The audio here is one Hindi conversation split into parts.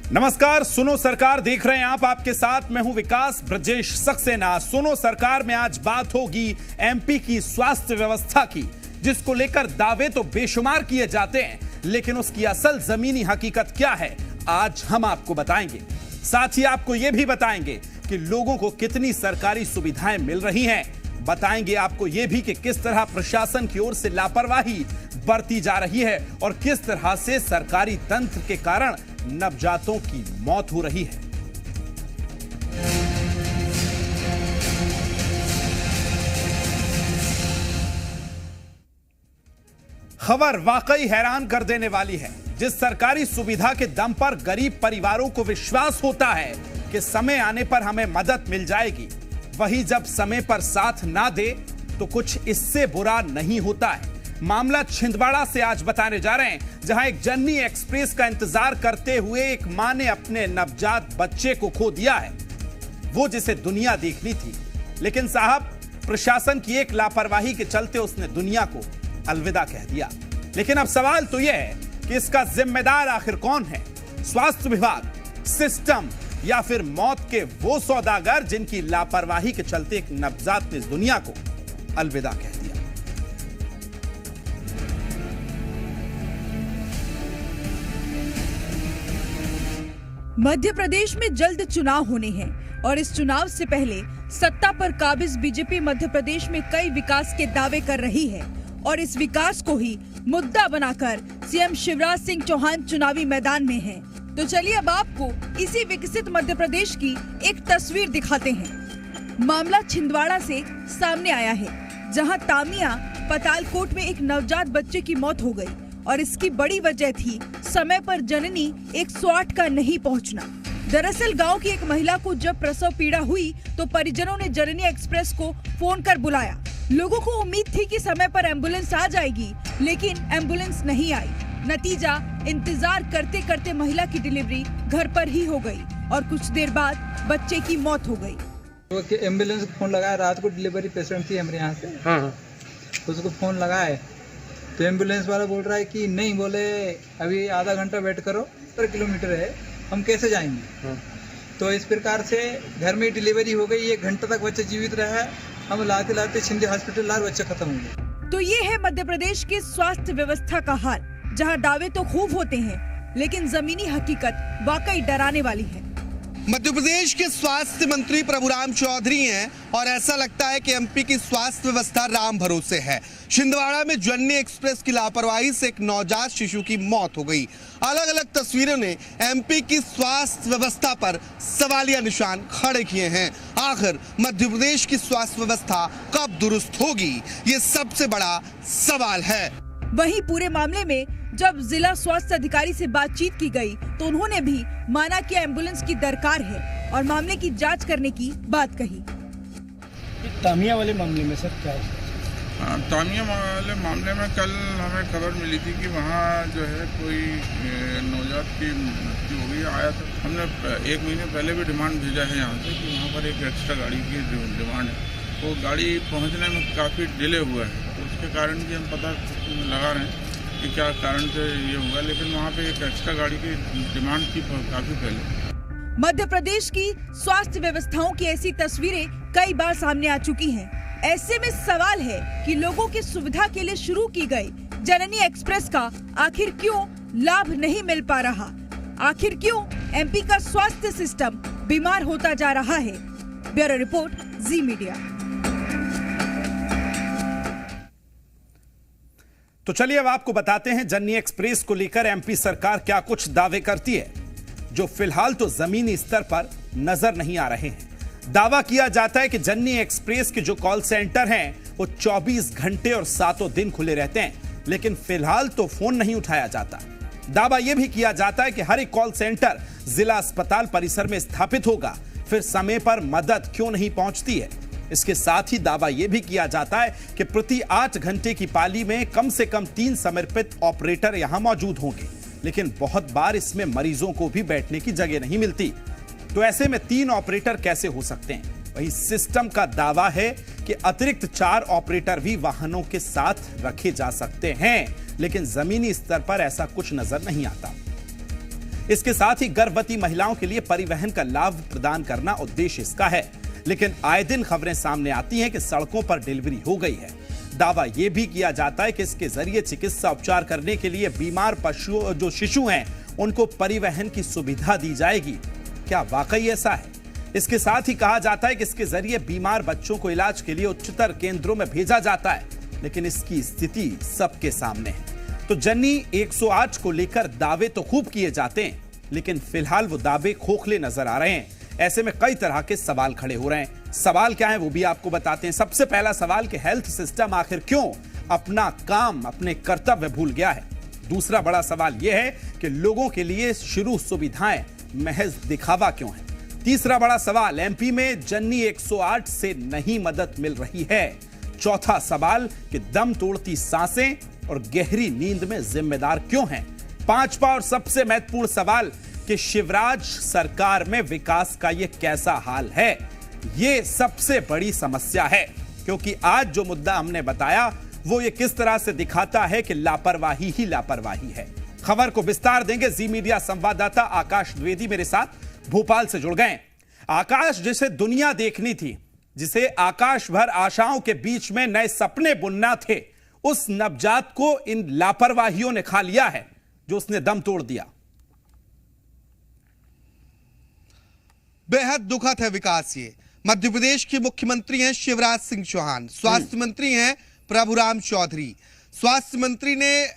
नमस्कार, सुनो सरकार देख रहे हैं आप। आपके साथ मैं हूं विकास ब्रजेश सक्सेना। सुनो सरकार में आज बात होगी एमपी की स्वास्थ्य व्यवस्था की, जिसको लेकर दावे तो बेशुमार किए जाते हैं, लेकिन उसकी असल जमीनी हकीकत क्या है आज हम आपको बताएंगे। साथ ही आपको यह भी बताएंगे कि लोगों को कितनी सरकारी सुविधाएं मिल रही हैं। बताएंगे आपको यह भी कि किस तरह प्रशासन की ओर से लापरवाही बरती जा रही है और किस तरह से सरकारी तंत्र के कारण नवजातों की मौत हो रही है। खबर वाकई हैरान कर देने वाली है। जिस सरकारी सुविधा के दम पर गरीब परिवारों को विश्वास होता है कि समय आने पर हमें मदद मिल जाएगी, वही जब समय पर साथ ना दे तो कुछ इससे बुरा नहीं होता है। मामला छिंदवाड़ा से आज बताने जा रहे हैं, जहां एक जननी एक्सप्रेस का इंतजार करते हुए एक मां ने अपने नवजात बच्चे को खो दिया है, वो जिसे दुनिया देखनी थी। लेकिन साहब, प्रशासन की एक लापरवाही के चलते उसने दुनिया को अलविदा कह दिया। लेकिन अब सवाल तो यह है कि इसका जिम्मेदार आखिर कौन है? स्वास्थ्य विभाग, सिस्टम, या फिर मौत के वो सौदागर जिनकी लापरवाही के चलते एक नवजात ने इस दुनिया को अलविदा कह दिया। मध्य प्रदेश में जल्द चुनाव होने हैं और इस चुनाव से पहले सत्ता पर काबिज बीजेपी मध्य प्रदेश में कई विकास के दावे कर रही है और इस विकास को ही मुद्दा बनाकर सीएम शिवराज सिंह चौहान चुनावी मैदान में हैं। तो चलिए अब आपको इसी विकसित मध्य प्रदेश की एक तस्वीर दिखाते हैं। मामला छिंदवाड़ा से सामने आया है, जहां तामिया पतालकोट में एक नवजात बच्चे की मौत हो गई और इसकी बड़ी वजह थी समय पर जननी 108 का नहीं पहुंचना। दरअसल गांव की एक महिला को जब प्रसव पीड़ा हुई तो परिजनों ने जननी एक्सप्रेस को फोन कर बुलाया। लोगों को उम्मीद थी कि समय पर एम्बुलेंस आ जाएगी, लेकिन एम्बुलेंस नहीं आई। नतीजा, इंतजार करते करते महिला की डिलीवरी घर पर ही हो गई और कुछ देर बाद बच्चे की मौत हो गई। तो एम्बुलेंस को फोन लगाया, रात को डिलीवरी पेशेंट थी हमारे यहाँ से। तो उसको फोन लगाए तो एम्बुलेंस वाला बोल रहा है कि नहीं, बोले अभी आधा घंटा वेट करो, 70 किलोमीटर है, हम कैसे जाएंगे। तो इस प्रकार से घर में डिलीवरी हो गई। 1 घंटा तक बच्चा जीवित रहा। हम लाते लाते छिंदी हॉस्पिटल लाए, बच्चा खत्म हो गया। तो ये है मध्य प्रदेश की स्वास्थ्य व्यवस्था का हाल, जहां दावे तो खूब होते हैं, लेकिन जमीनी हकीकत वाकई डराने वाली है। मध्य प्रदेश के स्वास्थ्य मंत्री प्रभुराम चौधरी हैं और ऐसा लगता है कि एमपी की स्वास्थ्य व्यवस्था राम भरोसे है। छिंदवाड़ा में जननी एक्सप्रेस की लापरवाही से एक नवजात शिशु की मौत हो गई। अलग अलग तस्वीरों ने एमपी की स्वास्थ्य व्यवस्था पर सवालिया निशान खड़े किए हैं। आखिर मध्य प्रदेश की स्वास्थ्य व्यवस्था कब दुरुस्त होगी, ये सबसे बड़ा सवाल है। वहीं पूरे मामले में जब जिला स्वास्थ्य अधिकारी से बातचीत की गई तो उन्होंने भी माना कि एम्बुलेंस की दरकार है और मामले की जांच करने की बात कही। तामिया वाले मामले में सर क्या है? तामिया वाले मामले में कल हमें खबर मिली थी कि वहाँ जो है कोई नवजात की मृत्यु हो गई। आया था, हमने 1 महीने पहले भी डिमांड भेजा है यहाँ से कि वहाँ पर एक एक्स्ट्रा गाड़ी की डिमांड है। वो गाड़ी पहुँचने में काफ़ी डिले हुआ है, तो उसके कारण भी हम पता लगा रहे हैं कि क्या कारण से ये हुआ, लेकिन वहाँ पे एक एक्स्ट्रा गाड़ी की डिमांड थी काफ़ी पहले। मध्य प्रदेश की स्वास्थ्य व्यवस्थाओं की ऐसी तस्वीरें कई बार सामने आ चुकी हैं। ऐसे में सवाल है कि लोगों की सुविधा के लिए शुरू की गई जननी एक्सप्रेस का आखिर क्यों लाभ नहीं मिल पा रहा? आखिर क्यों एमपी का स्वास्थ्य सिस्टम बीमार होता जा रहा है? ब्यूरो रिपोर्ट, जी मीडिया। तो चलिए अब आपको बताते हैं जननी एक्सप्रेस को लेकर एमपी सरकार क्या कुछ दावे करती है, जो फिलहाल तो जमीनी स्तर पर नजर नहीं आ रहे हैं। दावा किया जाता है कि जननी एक्सप्रेस के जो कॉल सेंटर हैं वो 24 घंटे और 7 दिन खुले रहते हैं, लेकिन फिलहाल तो फोन नहीं उठाया जाता। दावा यह भी किया जाता है कि हर एक कॉल सेंटर जिला अस्पताल परिसर में स्थापित होगा, फिर समय पर मदद क्यों नहीं पहुंचती है। इसके साथ ही दावा यह भी किया जाता है कि प्रति 8 घंटे की पाली में कम से कम 3 समर्पित ऑपरेटर यहां मौजूद होंगे, लेकिन बहुत बार इसमें मरीजों को भी बैठने की जगह नहीं मिलती। तो ऐसे में 3 ऑपरेटर कैसे हो सकते हैं? वही सिस्टम का दावा है कि अतिरिक्त 4 ऑपरेटर भी वाहनों के साथ रखे जा सकते हैं, लेकिन जमीनी स्तर पर ऐसा कुछ नजर नहीं आता। इसके साथ ही गर्भवती महिलाओं के लिए परिवहन का लाभ प्रदान करना उद्देश्य इसका है। लेकिन आए दिन खबरें सामने आती हैं कि सड़कों पर डिलीवरी हो गई है। दावा यह भी किया जाता है कि इसके जरिए चिकित्सा उपचार करने के लिए बीमार पशु जो शिशु हैं उनको परिवहन की सुविधा दी जाएगी। क्या वाकई ऐसा है? इसके साथ ही कहा जाता है कि इसके जरिए बीमार बच्चों को इलाज के लिए उच्चतर केंद्रों में भेजा जाता है, लेकिन इसकी स्थिति सबके सामने है। तो जननी 108 को लेकर दावे तो खूब किए जाते हैं, लेकिन फिलहाल वो दावे खोखले नजर आ रहे हैं। ऐसे में कई तरह के सवाल खड़े हो रहे हैं। सवाल क्या है वो भी आपको बताते हैं। सबसे पहला सवाल कि हेल्थ सिस्टम आखिर क्यों अपना काम, अपने कर्तव्य भूल गया है। दूसरा बड़ा सवाल यह है कि लोगों के लिए शुरू सुविधाएं महज दिखावा क्यों है। तीसरा बड़ा सवाल, एमपी में जननी 108 से नहीं मदद मिल रही है। चौथा सवाल कि दम तोड़ती सांसें और गहरी नींद में जिम्मेदार क्यों हैं। पांचवा और सबसे महत्वपूर्ण सवाल कि शिवराज सरकार में विकास का यह कैसा हाल है। यह सबसे बड़ी समस्या है, क्योंकि आज जो मुद्दा हमने बताया वो ये किस तरह से दिखाता है कि लापरवाही ही लापरवाही है। खबर को विस्तार देंगे जी मीडिया संवाददाता आकाश द्विवेदी मेरे साथ भोपाल से जुड़ गए। आकाश, जिसे दुनिया देखनी थी, जिसे आकाश भर आशाओं के बीच में नए सपने बुनना थे, उस नवजात को इन लापरवाहियों ने खा लिया है जो उसने दम तोड़ दिया। बेहद दुखद है विकास। ये मध्य प्रदेश के मुख्यमंत्री हैं शिवराज सिंह चौहान, स्वास्थ्य मंत्री हैं प्रभुराम चौधरी। स्वास्थ्य मंत्री ने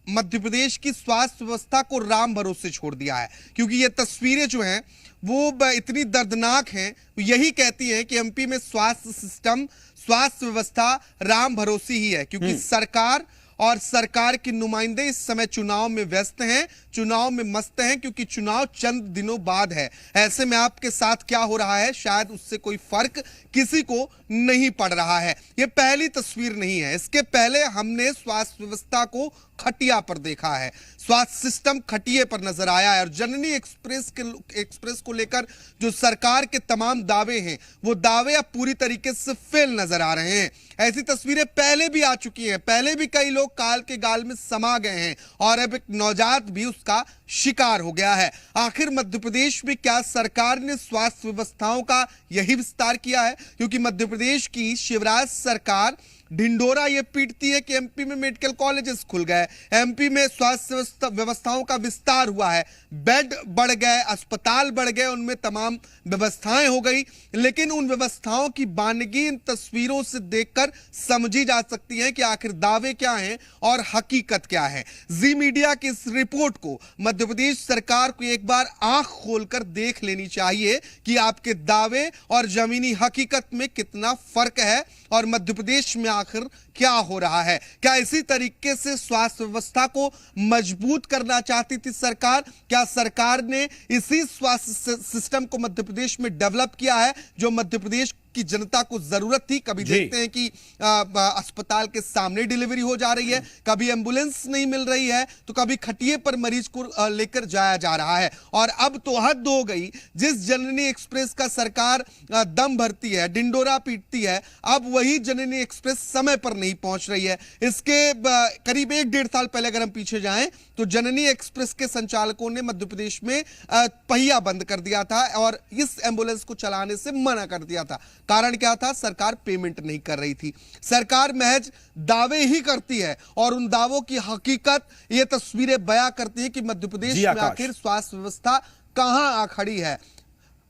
मध्य प्रदेश की स्वास्थ्य व्यवस्था को राम भरोसे छोड़ दिया है, क्योंकि ये तस्वीरें जो हैं वो इतनी दर्दनाक हैं। यही कहती हैं कि एमपी में स्वास्थ्य सिस्टम, स्वास्थ्य व्यवस्था राम भरोसे ही है, क्योंकि सरकार और सरकार के नुमाइंदे इस समय चुनाव में व्यस्त हैं, चुनाव में मस्त हैं, क्योंकि चुनाव चंद दिनों बाद है। ऐसे में आपके साथ क्या हो रहा है शायद उससे कोई फर्क किसी को नहीं पड़ रहा है। यह पहली तस्वीर नहीं है, इसके पहले हमने स्वास्थ्य व्यवस्था को खटिया पर देखा है, स्वास्थ्य सिस्टम खटिए पर नजर आया है। और जननी एक्सप्रेस को लेकर जो सरकार के तमाम दावे हैं वो दावे अब पूरी तरीके से फेल नजर आ रहे हैं। ऐसी तस्वीरें पहले भी आ चुकी हैं, पहले भी कई लोग काल के गाल में समा गए हैं और अब एक नवजात भी उसका शिकार हो गया है। आखिर मध्य प्रदेश में क्या सरकार ने स्वास्थ्य व्यवस्थाओं का यही विस्तार किया है? क्योंकि मध्य प्रदेश की शिवराज सरकार ढिंडोरा ये पीटती है कि एमपी में मेडिकल कॉलेजेस खुल गए, एमपी में स्वास्थ्य व्यवस्थाओं का विस्तार हुआ है, बेड बढ़ गए, अस्पताल बढ़ गए, उनमें तमाम व्यवस्थाएं हो गई। लेकिन उन व्यवस्थाओं की बानगी इन तस्वीरों से देखकर समझी जा सकती है कि आखिर दावे क्या हैं और हकीकत क्या है। जी मीडिया की इस रिपोर्ट को मध्य प्रदेश सरकार को एक बार आंख खोलकर देख लेनी चाहिए कि आपके दावे और जमीनी हकीकत में कितना फर्क है और मध्य प्रदेश में आखिर क्या हो रहा है। क्या इसी तरीके से स्वास्थ्य व्यवस्था को मजबूत करना चाहती थी सरकार? क्या सरकार ने इसी स्वास्थ्य सिस्टम को मध्य प्रदेश में डेवलप किया है जो मध्य प्रदेश की जनता को जरूरत थी? कभी देखते हैं कि अस्पताल के सामने डिलीवरी हो जा रही है, कभी एम्बुलेंस नहीं मिल रही है, तो कभी खटिए पर मरीज को लेकर जाया जा रहा है। और अब तो हद हो गई, जिस जननी एक्सप्रेस का सरकार दम भरती है, डिंडोरा पीटती है, अब वही जननी एक्सप्रेस समय पर नहीं पहुंच रही है। इसके करीब 1-1.5 साल पहले अगर हम पीछे जाएं तो जननी एक्सप्रेस के संचालकों ने मध्य प्रदेश में पहिया बंद कर दिया था और इस एम्बुलेंस को चलाने से मना कर दिया था। कारण क्या था? सरकार पेमेंट नहीं कर रही थी। सरकार महज दावे ही करती है और उन दावों की हकीकत ये तस्वीरें बयां करती है कि मध्य प्रदेश में आखिर स्वास्थ्य व्यवस्था कहां आ खड़ी है।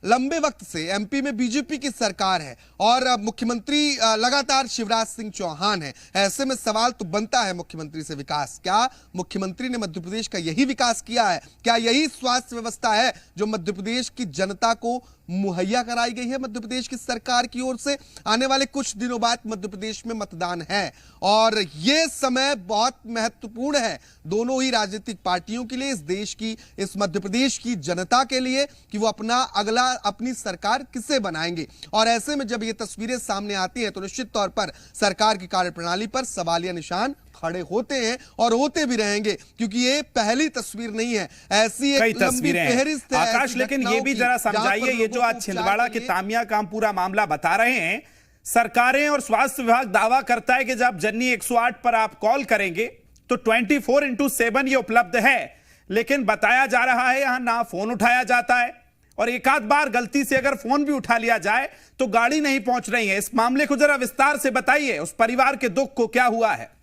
लंबे वक्त से एमपी में बीजेपी की सरकार है और मुख्यमंत्री लगातार शिवराज सिंह चौहान है। ऐसे में सवाल तो बनता है मुख्यमंत्री से, विकास क्या मुख्यमंत्री ने मध्य प्रदेश का यही विकास किया है? क्या यही स्वास्थ्य व्यवस्था है जो मध्य प्रदेश की जनता को मुहैया कराई गई है मध्य प्रदेश की सरकार की ओर से? आने वाले कुछ दिनों बाद मध्य प्रदेश में मतदान है और यह समय बहुत महत्वपूर्ण है दोनों ही राजनीतिक पार्टियों के लिए, इस देश की, इस मध्य प्रदेश की जनता के लिए कि वो अपनी सरकार किसे बनाएंगे। और ऐसे में जब ये तस्वीरें सामने आती हैं तो निश्चित तौर पर सरकार की कार्यप्रणाली पर सवालिया निशान खड़े होते हैं और होते भी रहेंगे, क्योंकि ये पहली तस्वीर नहीं है, ऐसी एक लंबी फहरिस्त है। आकाश, लेकिन ये भी जरा समझाइए, ये जो आज छिंदवाड़ा के तामिया का पूरा मामला बता रहे हैं, सरकारें और स्वास्थ्य विभाग दावा करता है कि जब जननी 108 पर आप कॉल करेंगे तो 24/7 ये उपलब्ध है, लेकिन बताया जा रहा है यहां ना फोन उठाया जाता है, और एक आध बार गलती से अगर फोन भी उठा लिया जाए तो गाड़ी नहीं पहुंच रही है। इस मामले को जरा विस्तार से बताइए, उस परिवार के दुख को क्या हुआ है?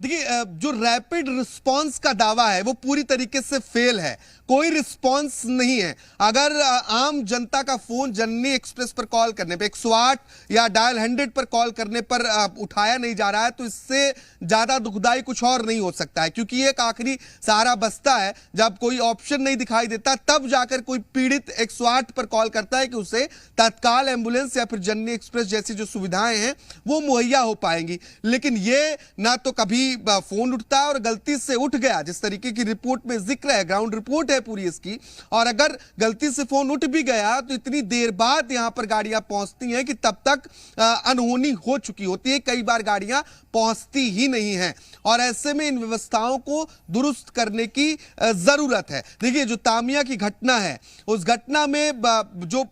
देखिए, जो रैपिड रिस्पांस का दावा है वो पूरी तरीके से फेल है। कोई रिस्पांस नहीं है। अगर आम जनता का फोन जननी एक्सप्रेस पर कॉल करने पे 108 या डायल 100 पर कॉल करने पर उठाया नहीं जा रहा है तो इससे ज्यादा दुखदाई कुछ और नहीं हो सकता है, क्योंकि ये एक आखिरी सहारा बचता है। जब कोई ऑप्शन नहीं दिखाई देता तब जाकर कोई पीड़ित 108 पर कॉल करता है कि उसे तत्काल एम्बुलेंस या फिर जननी एक्सप्रेस जैसी जो सुविधाएं हैं वो मुहैया हो पाएंगी। लेकिन ये ना तो कभी फोन उठता है और गलती से उठ गया, जिस तरीके की रिपोर्ट में जिक्र है, ग्राउंड रिपोर्ट है पूरी इसकी, और अगर गलती से फोन उठ भी गया तो इतनी देर बाद यहां पर गाड़ियां पहुंचती हैं कि तब तक अनहोनी हो चुकी होती है। कई बार गाड़ियां पहुंचती ही नहीं हैं, और ऐसे में इन व्यवस्थाओं को दुरुस्त करने की जरूरत है। देखिए, जो तामिया की घटना है, उस घटना में जो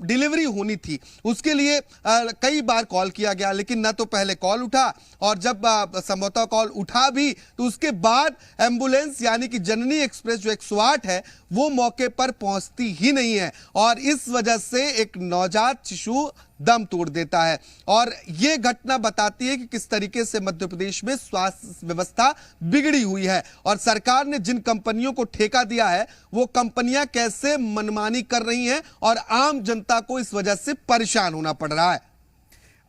डिलीवरी होनी थी उसके लिए कई बार कॉल किया गया, लेकिन न तो पहले कॉल उठा, और जब संभवतः कॉल उठा भी तो उसके बाद एम्बुलेंस यानी कि जननी एक्सप्रेस जो 108 है वो मौके पर पहुंचती ही नहीं है, और इस वजह से एक नवजात शिशु दम तोड़ देता है। और यह घटना बताती है कि किस तरीके से मध्य प्रदेश में स्वास्थ्य व्यवस्था बिगड़ी हुई है, और सरकार ने जिन कंपनियों को ठेका दिया है वो कंपनियां कैसे मनमानी कर रही हैं, और आम जनता को इस वजह से परेशान होना पड़ रहा है।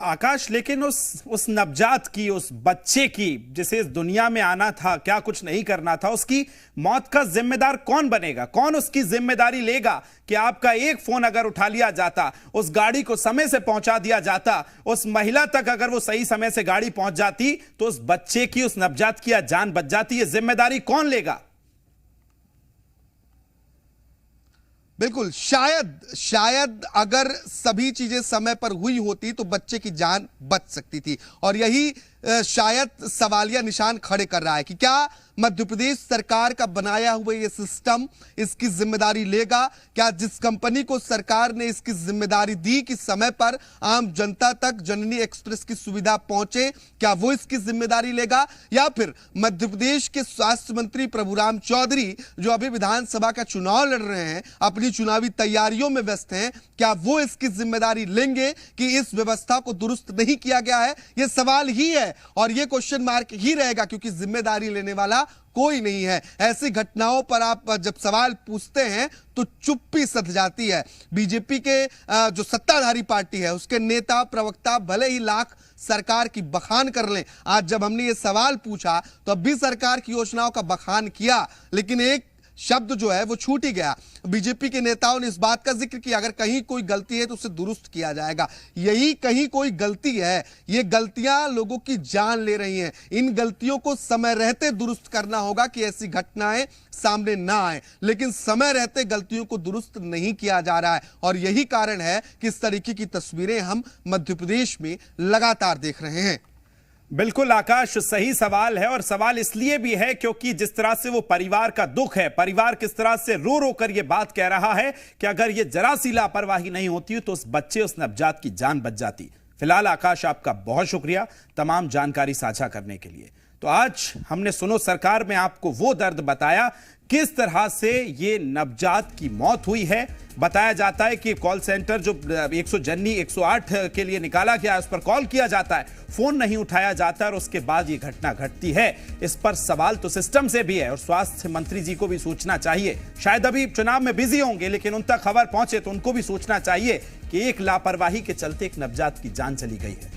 आकाश, लेकिन उस नवजात की, उस बच्चे की जिसे इस दुनिया में आना था, क्या कुछ नहीं करना था, उसकी मौत का जिम्मेदार कौन बनेगा? कौन उसकी जिम्मेदारी लेगा कि आपका एक फोन अगर उठा लिया जाता, उस गाड़ी को समय से पहुंचा दिया जाता, उस महिला तक अगर वो सही समय से गाड़ी पहुंच जाती तो उस बच्चे की, उस नवजात की जान बच जाती? ये जिम्मेदारी कौन लेगा? बिल्कुल, शायद अगर सभी चीजें समय पर हुई होती तो बच्चे की जान बच सकती थी, और यही शायद सवालिया निशान खड़े कर रहा है कि क्या मध्य प्रदेश सरकार का बनाया हुआ ये सिस्टम इसकी जिम्मेदारी लेगा? क्या जिस कंपनी को सरकार ने इसकी जिम्मेदारी दी कि समय पर आम जनता तक जननी एक्सप्रेस की सुविधा पहुंचे, क्या वो इसकी जिम्मेदारी लेगा? या फिर मध्य प्रदेश के स्वास्थ्य मंत्री प्रभुराम चौधरी जो अभी विधानसभा का चुनाव लड़ रहे हैं, अपनी चुनावी तैयारियों में व्यस्त हैं, क्या वो इसकी जिम्मेदारी लेंगे कि इस व्यवस्था को दुरुस्त नहीं किया गया है? यह सवाल ही है, और यह क्वेश्चन मार्क ही रहेगा, क्योंकि जिम्मेदारी लेने वाला कोई नहीं है। ऐसी घटनाओं पर आप जब सवाल पूछते हैं तो चुप्पी सध जाती है। बीजेपी के जो सत्ताधारी पार्टी है उसके नेता प्रवक्ता भले ही लाख सरकार की बखान कर लें, आज जब हमने ये सवाल पूछा तो अब भी सरकार की योजनाओं का बखान किया, लेकिन एक शब्द जो है वो छूट ही गया। बीजेपी के नेताओं ने इस बात का जिक्र किया अगर कहीं कोई गलती है तो उसे दुरुस्त किया जाएगा। यही कहीं कोई गलती है, ये गलतियां लोगों की जान ले रही हैं। इन गलतियों को समय रहते दुरुस्त करना होगा कि ऐसी घटनाएं सामने ना आए, लेकिन समय रहते गलतियों को दुरुस्त नहीं किया जा रहा है, और यही कारण है कि इस तरीके की तस्वीरें हम मध्य प्रदेश में लगातार देख रहे हैं। बिल्कुल आकाश, सही सवाल है, और सवाल इसलिए भी है क्योंकि जिस तरह से वो परिवार का दुख है, परिवार किस तरह से रो रो कर ये बात कह रहा है कि अगर ये जरा सी लापरवाही नहीं होती तो उस बच्चे, उस नवजात की जान बच जाती। फिलहाल आकाश, आपका बहुत शुक्रिया तमाम जानकारी साझा करने के लिए। तो आज हमने सुनो सरकार में आपको वो दर्द बताया किस तरह से ये नवजात की मौत हुई है। बताया जाता है कि कॉल सेंटर जो 108 के लिए निकाला गया, उस पर कॉल किया जाता है, फोन नहीं उठाया जाता और उसके बाद ये घटना घटती है। इस पर सवाल तो सिस्टम से भी है, और स्वास्थ्य मंत्री जी को भी सोचना चाहिए। शायद अभी चुनाव में बिजी होंगे, लेकिन उन तक खबर पहुंचे तो उनको भी सोचना चाहिए कि एक लापरवाही के चलते एक नवजात की जान चली गई है।